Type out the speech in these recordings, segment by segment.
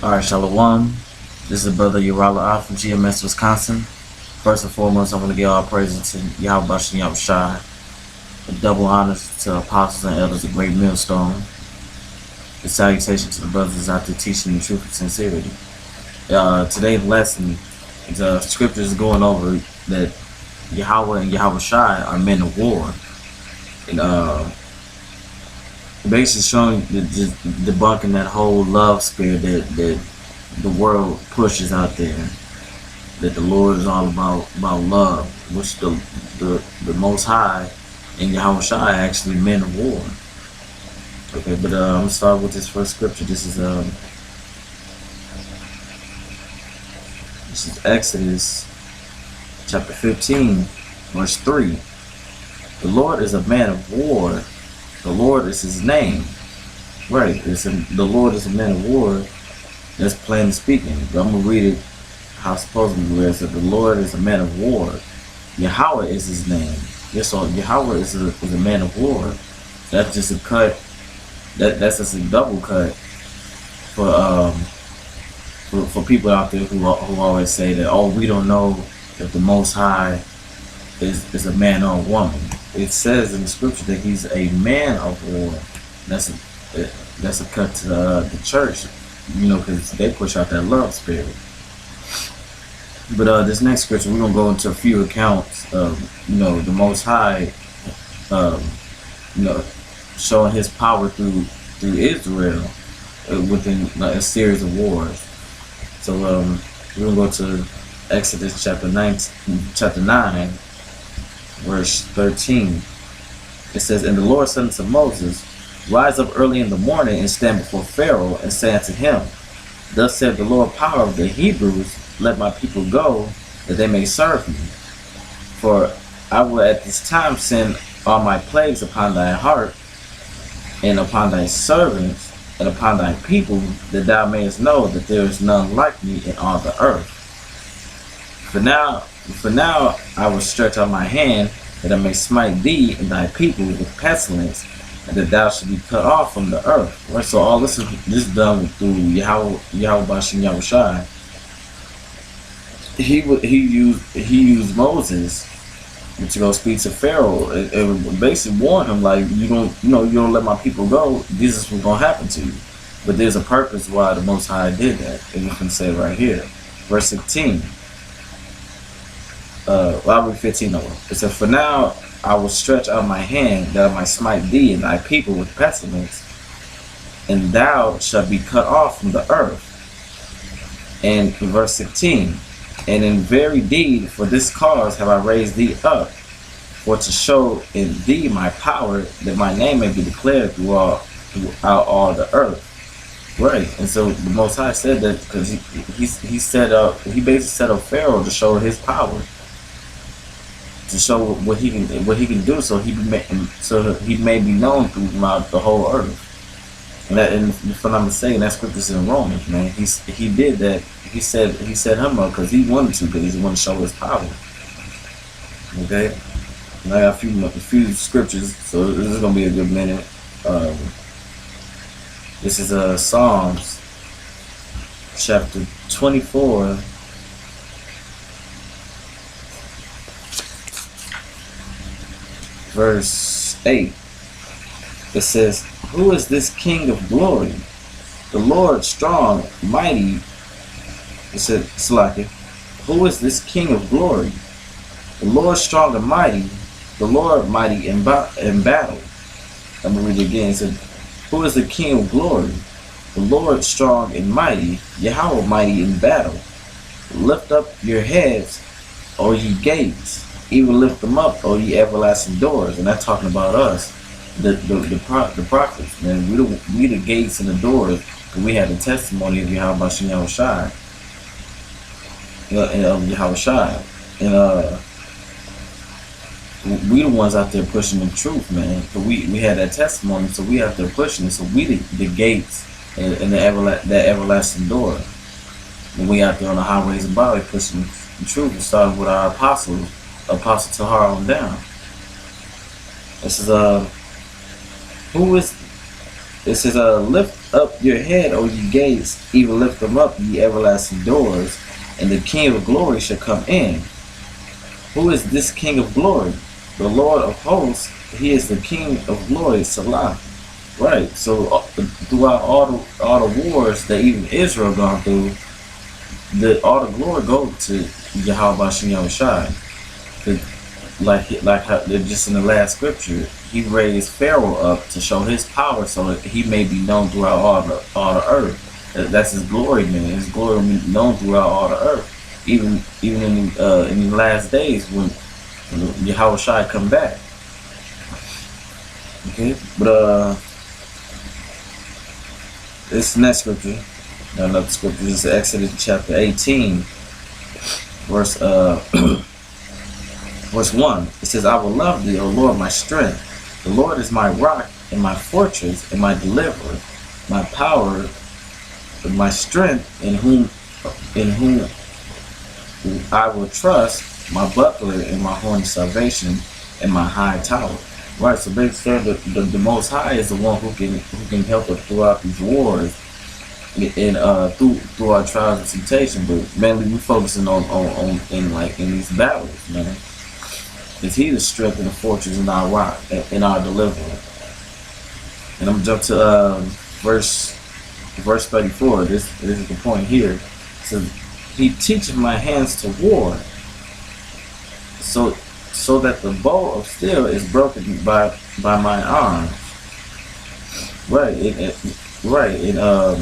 Alright, Shalom. This is Brother Yahawah from GMS, Wisconsin. First and foremost, I want to give all praises to Yahawah and Yahawashi. A double honors to apostles and elders of Great Millstone. The salutation to the brothers out there teaching the truth and sincerity. Today's lesson, the scripture is going over that Yahawah and Yahawashi are men of war. And basically showing, debunking that whole love spirit that the world pushes out there. That the Lord is all about love, which the Most High and Yahawashi are actually men of war. Okay, but I'm gonna start with this first scripture. This is Exodus chapter 15, verse 3. The Lord is a man of war. The Lord is his name. Right. The Lord is a man of war. That's plain speaking. But I'm going to read it how it's supposed to be read. So the Lord is a man of war. Yahawah is his name. Yes, so Yahawah is a man of war. That's just a cut. That's just a double cut for people out there who always say that, oh, we don't know if the Most High is a man or a woman. It says in the scripture that he's a man of war. That's a cut to the church, because they push out that love spirit. But this next scripture, we're gonna go into a few accounts of the Most High, showing His power through Israel within a series of wars. So we're gonna go to Exodus chapter 9. Verse 13, it says, And the Lord said unto Moses, Rise up early in the morning and stand before Pharaoh, and say unto him, Thus said the Lord power of the Hebrews, Let my people go, that they may serve me. For I will at this time send all my plagues upon thy heart, and upon thy servants, and upon thy people, that thou mayest know that there is none like me in all the earth. For now I will stretch out my hand, that I may smite thee and thy people with pestilence, and that thou should be cut off from the earth. Right, so all this is done through Yahawah and Yahawashi. He used Moses to go speak to Pharaoh and basically warn him, like, you don't let my people go, this is what's gonna happen to you. But there's a purpose why the Most High did that, and you can say right here, verse 16. I'll read 15 over. It says, For now I will stretch out my hand, that I might smite thee and thy people with pestilence, and thou shalt be cut off from the earth. And verse 16, And in very deed for this cause have I raised thee up, for to show in thee my power, that my name may be declared throughout all the earth. Right, and so the Most High said that because he basically set up Pharaoh to show his power, to show what he can do, so he may be known throughout the whole earth. And if I'm not mistaken, that scripture's in Romans, man. He did that. He set him up because he wanted to, because he wanted to show his power. Okay, and I got a few scriptures, so this is gonna be a good minute. This is Psalms chapter 24. Verse 8, it says, Who is this King of glory? The Lord strong, mighty. It said, Slakia, Who is this King of glory? The Lord strong and mighty, the Lord mighty in battle. I'm going to read it again. It said, Who is the King of glory? The Lord strong and mighty, Yahawah mighty in battle. Lift up your heads, O ye gates. Even lift them up, O ye everlasting doors. And that's talking about us, the prophets, man. We the gates and the doors, because we have the testimony of Yahawah and Yahawashi, and of Yahawashi, and we the ones out there pushing the truth, man. So we had that testimony, so we out there pushing it. So we the gates and that everlasting door. And we out there on the highways and byways pushing the truth. It started with our Apostle Tahar on down. This is lift up your head, O ye gates, even lift them up, ye everlasting doors, and the King of glory shall come in. Who is this King of glory? The Lord of hosts. He is the King of glory, Salah. Right. So throughout all the wars that even Israel gone through, all the glory goes to Yahawah and Yahawashi. Like how, just in the last scripture, he raised Pharaoh up to show his power, so that he may be known throughout all the earth. That's his glory, man. His glory will be known throughout all the earth, even in the last days when Yahawashi come back. Okay, but this next scripture, another scripture, is Exodus chapter 18, verse verse 1. It says, I will love thee, O Lord, my strength. The Lord is my rock and my fortress and my deliverer, my power, and my strength, in whom I will trust, my buckler and my horn of salvation and my high tower. Right, so basically the Most High is the one who can help us throughout these wars and through our trials and temptation. But mainly we focusing on in these battles, man. Is he the strength and the fortress in our rock and our deliverer? And I'm gonna jump to verse 34. This is the point here. It says, he teaches my hands to war, so that the bow of steel is broken by my arm. Right, right. And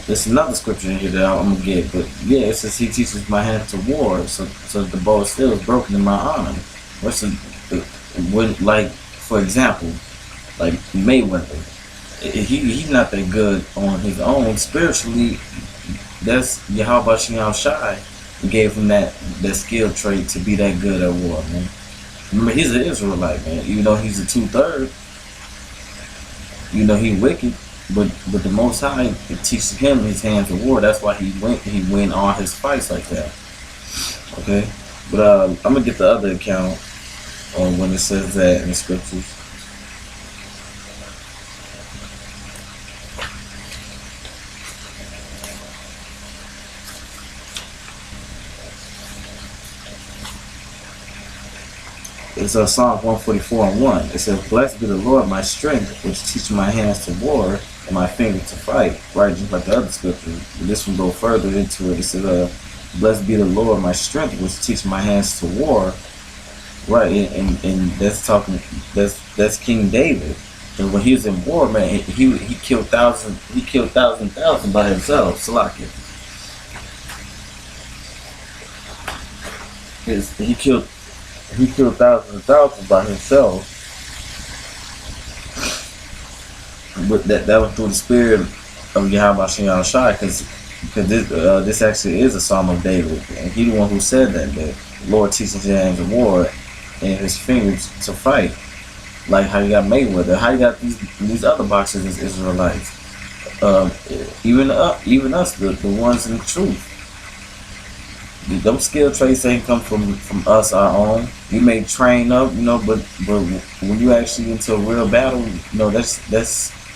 there's another scripture in here that I'm gonna get, but yeah, it says he teaches my hands to war, so that the bow of steel is broken in my arm. When, like, for example, like Mayweather, he's not that good on his own spiritually. That's Yahawah and Yahawashi gave him that skill trait to be that good at war, man. Remember, he's an Israelite, man. Even though he's a 2/3, he wicked, but the Most High teaches him his hands of war. That's why he win all his fights like that. Okay, but I'm gonna get the other account on when it says that in the scriptures. It's Psalm 144:1. It says, blessed be the Lord my strength, which teaches my hands to war and my fingers to fight. Right, just like the other scripture. But this one go further into it. It says, blessed be the Lord my strength, which teaches my hands to war. Right, and that's King David. And when he was in war, man, he killed thousands by himself. Salakia. He killed thousands by himself. But that was through the spirit of Yahawah and Yahawashi, because this actually is a Psalm of David, and he the one who said that the Lord teaches his hands to war and his fingers to fight. Like how you got Mayweather, how you got these other boxers as Israelites, even us, the ones in the truth. Them skill traits ain't come from us, our own. We may train up, but when you actually into a real battle, that's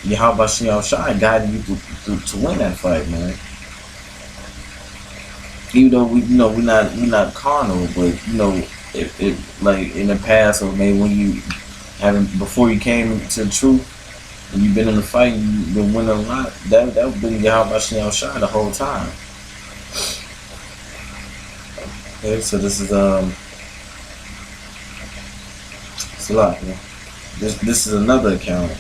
Yahawah and Yahawashi guiding you to win that fight, man. Even though we're not carnal, but if like in the past, or maybe when you before you came to the truth and you've been in the fight and you've been winning a lot, that would been Yahawah and Yahawashi the whole time. Okay, so this is it's a lot, man. This is another account.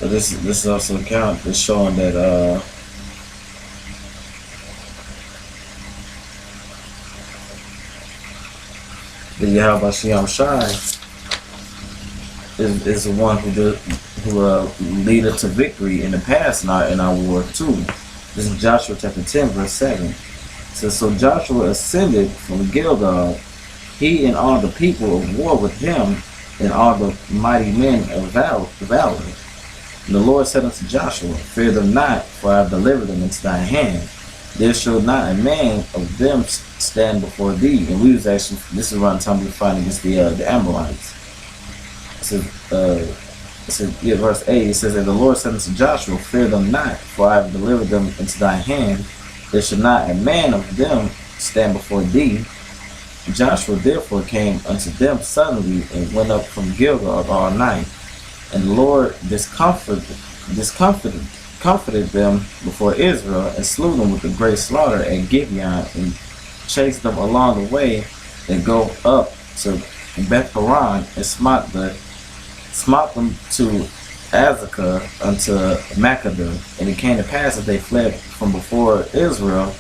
But this is also an account that's showing that the Yahawah and Yahawashi is the one who lead us to victory in the past in our war too. This is Joshua chapter 10 verse 7. It says, so Joshua ascended from Gilgal, he and all the people of war with him, and all the mighty men of valor. And the Lord said unto Joshua, fear them not, for I have delivered them into thy hand. there shall not a man of them stand before thee. And we was actually, this is around the time we were fighting against the Amorites. It says, yeah, verse 8, it says, and the Lord said unto Joshua, fear them not, for I have delivered them into thy hand. There shall not a man of them stand before thee. Joshua therefore came unto them suddenly, and went up from Gilgal all night. And the Lord comforted them before Israel, and slew them with a great slaughter at Gibeon, and chased them along the way, and go up to Beth Horon, and smote them to Azekah unto Makkedah. And it came to pass that they fled from before Israel,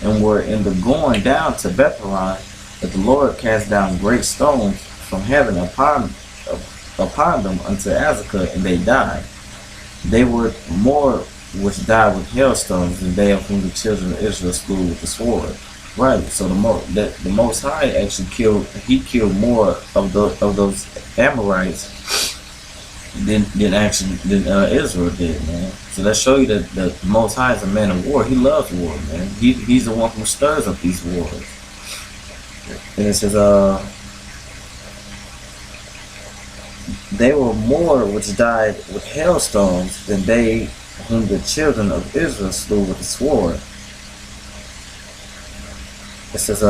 and were in the going down to Beth Horon, that the Lord cast down great stones from heaven upon them unto Azekah, and they died. They were more which died with hailstones than they of whom the children of Israel slew with the sword. Right. So the Most High actually killed more of those Amorites than Israel did, man. So that show you that the Most High is a man of war. He loves war, man. He's the one who stirs up these wars. And it says, they were more which died with hailstones than they whom the children of Israel slew with the sword. It says,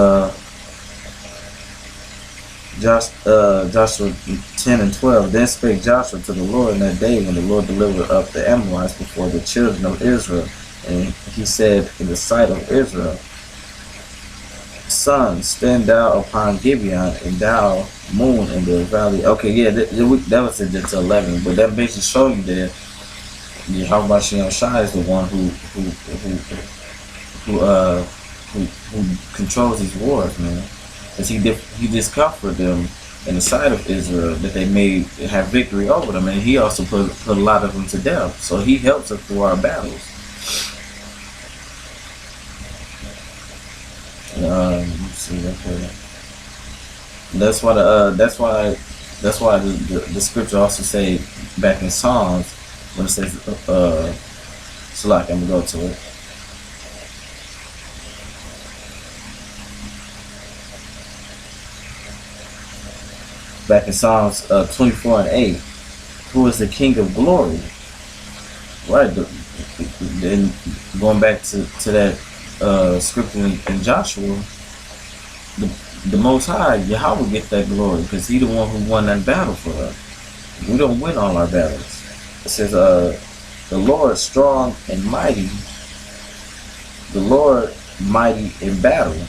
Joshua 10 and 12. Then spake Joshua to the Lord in that day, when the Lord delivered up the Amorites before the children of Israel. And he said in the sight of Israel, sun, stand thou upon Gibeon, and thou moon in the valley. Okay, yeah, that was in just 11, but that basically show you that Yahawah and Yahawashi is the one who controls these wars, man. Because he discomforted them in the sight of Israel, that they may have victory over them, and he also put a lot of them to death. So he helps us through our battles. Let's see that here. That's why the scripture also say back in Psalms when it says so like I'm gonna go to it. Back in Psalms 24 and 8, who is the King of glory? Right. Then going back to that scripture in Joshua, the Most High, Yahawah, gets that glory because He the one who won that battle for us. We don't win all our battles. It says, the Lord strong and mighty, the Lord mighty in battle.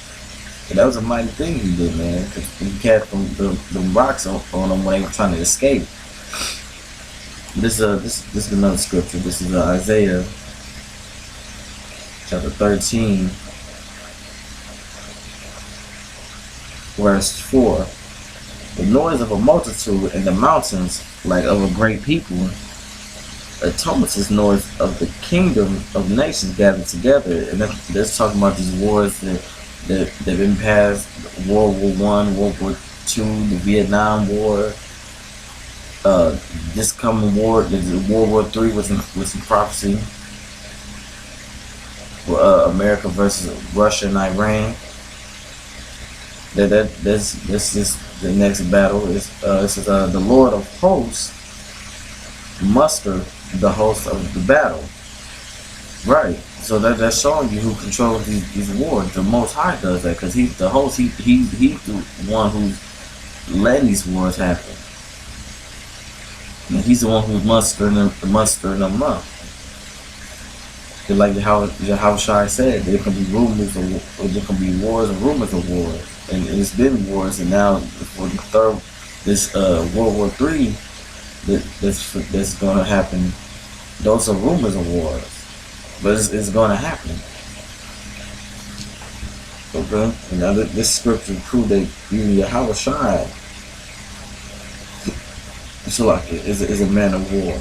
And that was a mighty thing He did, man, because He kept them rocks on them when they were trying to escape. This is another scripture. This is Isaiah chapter 13, verse 4. The noise of a multitude in the mountains, like of a great people, a tumultuous noise of the kingdom of nations gathered together. And that's talking about these wars that been past: World War I, World War II, the Vietnam War. This coming war, World War III was in prophecy. America versus Russia and Iran. This is the next battle. It says the Lord of hosts muster the host of the battle. Right. So that's showing you who controls these wars. The Most High does that because He's the host. He's the one who's letting these wars happen. And He's the one who's mustering them up. Like Yahawashi said, there can be rumors of, there can be wars and rumors of wars, and it's been wars. And now for this World War III that's going to happen, those are rumors of wars, but it's going to happen. Okay, and now this scripture proved that even Yahawashi is a man of war,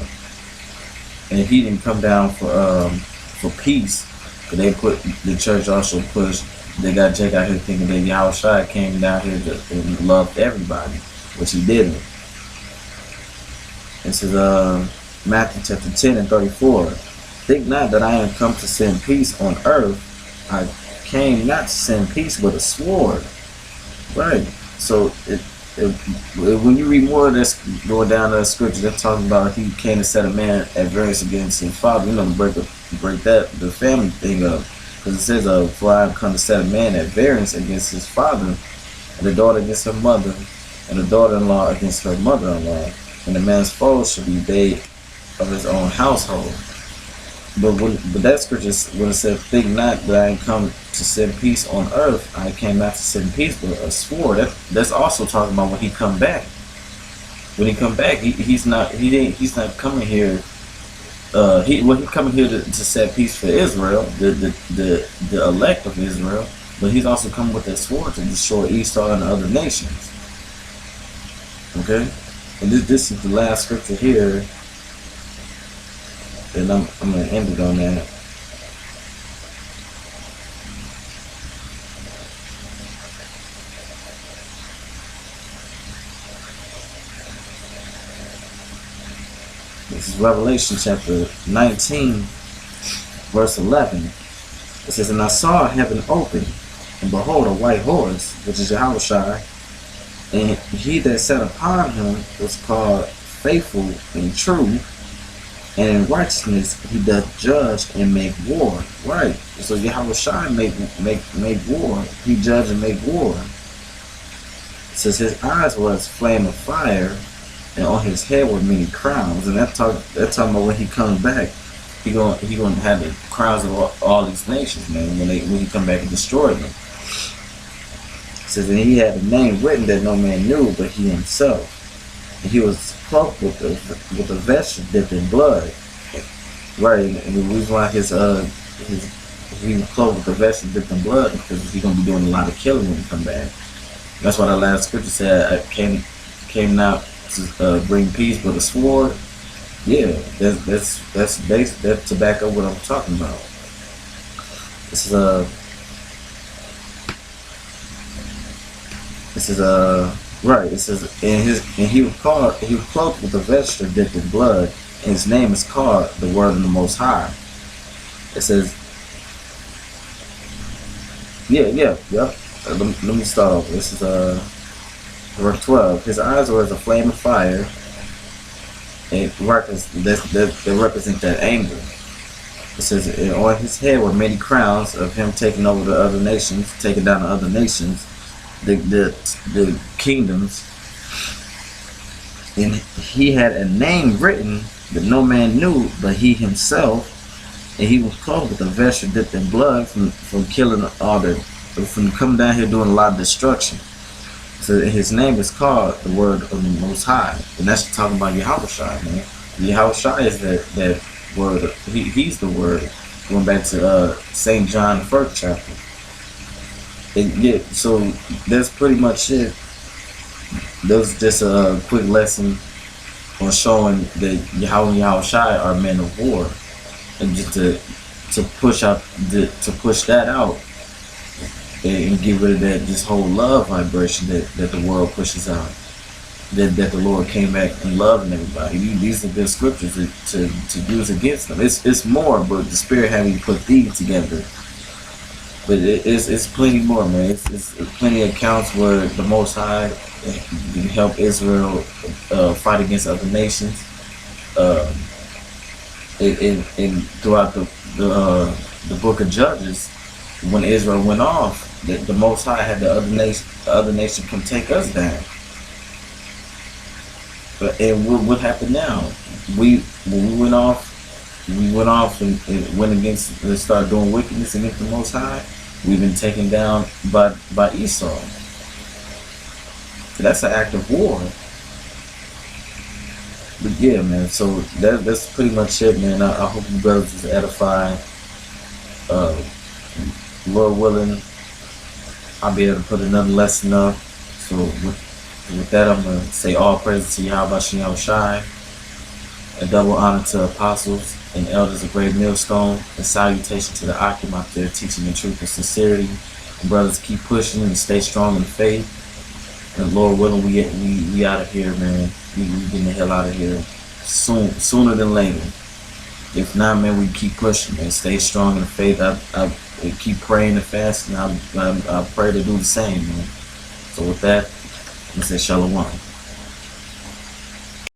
and He didn't come down for peace. They put the church also pushed. They got Jake out here thinking that Yahawashi came down here and loved everybody, which He didn't. It says Matthew chapter 10 and 34. Think not that I am come to send peace on earth. I came not to send peace, but a sword. Right. So when you read more of this, going down the scripture, they're talking about he came to set a man at variance against his father. You know, break the family thing up, because it says, "For I have come to set a man at variance against his father, and the daughter against her mother, and the daughter-in-law against her mother-in-law, and the man's foes shall be they of his own household." But that scripture, when it says, "Think not that I am come to send peace on earth, I came not to send peace, but a sword." That's also talking about when he come back. When he come back, he's not coming here. He coming here to set peace for Israel, the elect of Israel, but he's also coming with that sword to destroy Esau and the other nations. Okay, and this is the last scripture here. And I'm going to end it on that. This is Revelation chapter 19, verse 11. It says, "And I saw heaven open, and behold, a white horse, which is Yahawah, and he that sat upon him was called Faithful and True, and in righteousness he doth judge and make war." Right. So Yahawah make war. He judge and make war. It says his eyes were as flame of fire, and on his head were many crowns. And that talking about when he comes back, he gonna have the crowns of all these nations, man. When he come back and destroy them. It says, and he had a name written that no man knew but he himself. And he was cloaked with a vesture dipped in blood. Right, and the reason why he was cloaked with a vesture dipped in blood, because he's gonna be doing a lot of killing when he come back. That's why the last scripture said, "I came not to bring peace but a sword." Yeah, that's to back up what I'm talking about. This is right. It says, and he was cloaked with a vesture dipped in blood, and his name is called the Word of the Most High. It says, yeah. Let me start off. This is verse 12. His eyes were as a flame of fire, and they represent that anger. It says, and on his head were many crowns of him taking over the other nations, taking down the other nations, the kingdoms, and he had a name written that no man knew but he himself, and he was clothed with a vesture dipped in blood from killing from coming down here doing a lot of destruction. So his name is called the Word of the Most High, and that's talking about Yahawah, man. Yahawah is that word. He's the Word. Going back to St. John, the 1st chapter. And yeah, so that's pretty much it. That was just a quick lesson on showing that Yahawah and Yahawashi are men of war, and just to push that out and get rid of this whole love vibration that the world pushes out. That the Lord came back and loving everybody. These are good scriptures to use against them. It's more, but the Spirit having put these together. But it's plenty more, man. It's plenty of accounts where the Most High help Israel fight against other nations. And throughout the book of Judges, when Israel went off, the Most High had the other nation come take us down. And what happened now? When we went off and went against and started doing wickedness against the Most High. We've been taken down by Esau. So that's an act of war. But yeah, man. So that's pretty much it, man. I hope you brothers is edified. Lord willing, I'll be able to put another lesson up. So with that, I'm gonna say all praise to Yahawah and Yahawashi. A double honor to apostles and elders of Great Millstone, and salutation to the Akim out there teaching the truth and sincerity. And brothers, keep pushing and stay strong in faith. And Lord willing, we out of here, man. We getting the hell out of here sooner than later. If not, man, we keep pushing, man. Stay strong in faith. and keep praying and fasting. I pray to do the same, man. So with that, I'm gonna say shalom.